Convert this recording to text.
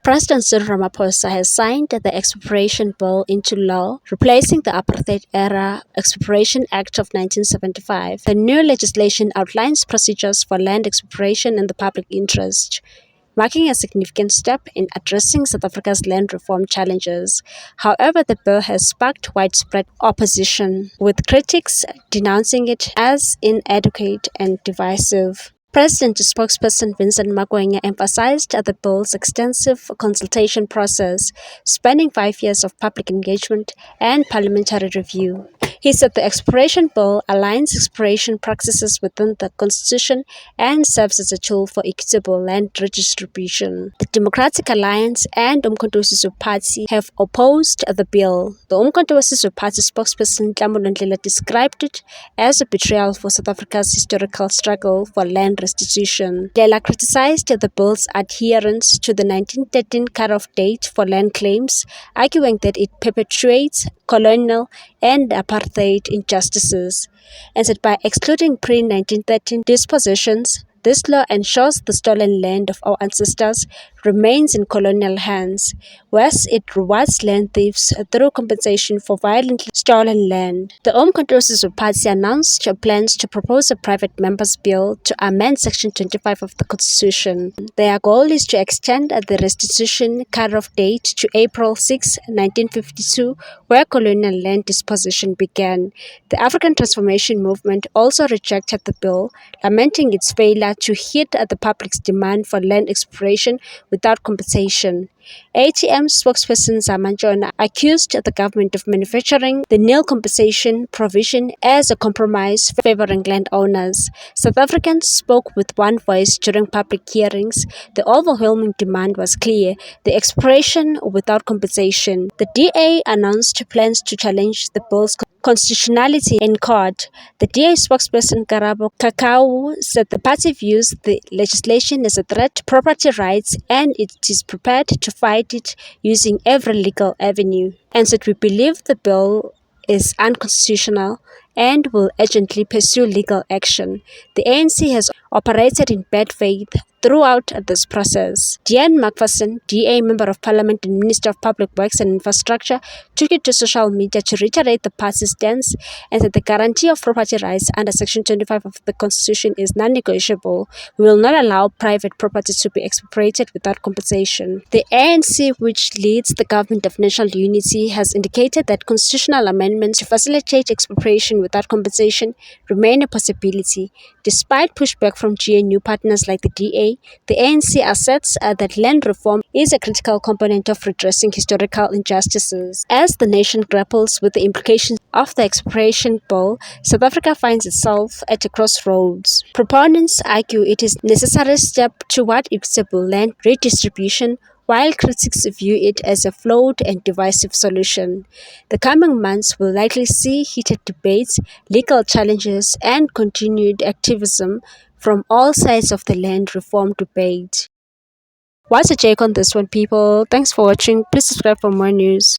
President Cyril Ramaphosa has signed the expropriation bill into law, replacing the Apartheid-era Expropriation Act of 1975. The new legislation outlines procedures for land expropriation in the public interest, marking a significant step in addressing South Africa's land reform challenges. However, the bill has sparked widespread opposition, with critics denouncing it as inadequate and divisive. President spokesperson Vincent Magwenya emphasized the bill's extensive consultation process, spanning 5 years of public engagement and parliamentary review. He said the expropriation bill aligns expropriation practices within the constitution and serves as a tool for equitable land redistribution. The Democratic Alliance and Umkhonto we Sizwe Party have opposed the bill. The Umkhonto we Sizwe Party spokesperson Nhlamulo Ndlela described it as a betrayal for South Africa's historical struggle for land restitution. Ndlela criticized the bill's adherence to the 1913 cut-off date for land claims, arguing that it perpetuates colonial and apartheid injustices, and said by excluding pre-1913 dispositions, this law ensures the stolen land of our ancestors remains in colonial hands, whereas it rewards land thieves through compensation for violently stolen land. The Umkhonto we Sizwe Party announced plans to propose a private member's bill to amend Section 25 of the Constitution. Their goal is to extend the restitution cut-off date to April 6, 1952, where colonial land disposition began. The African Transformation Movement also rejected the bill, lamenting its failure to hit the public's demand for land expropriation without compensation. ATM spokesperson Zama Ntshona accused the government of manufacturing the nil compensation provision as a compromise favoring landowners. South Africans spoke with one voice during public hearings. The overwhelming demand was clear: the expropriation without compensation. The DA announced plans to challenge the bill's constitutionality in court. The DA spokesperson Karabo Kakau said the party views the legislation as a threat to property rights and it is prepared to fight it using every legal avenue, and said we believe the bill is unconstitutional and will urgently pursue legal action. The ANC has operated in bad faith throughout this process. Dean McPherson, DA Member of Parliament and Minister of Public Works and Infrastructure, took it to social media to reiterate the party's stance and said the guarantee of property rights under Section 25 of the Constitution is non-negotiable. We will not allow private property to be expropriated without compensation. The ANC, which leads the Government of National Unity, has indicated that constitutional amendments to facilitate expropriation without compensation remain a possibility. Despite pushback from GNU partners like the DA, the ANC asserts that land reform is a critical component of redressing historical injustices. As the nation grapples with the implications of the expropriation bill, South Africa finds itself at a crossroads. Proponents argue it is a necessary step toward equitable land redistribution, while critics view it as a flawed and divisive solution. The coming months will likely see heated debates, legal challenges, and continued activism from all sides of the land reform debate. What's your take on this one, people? Thanks for watching. Please subscribe for more news.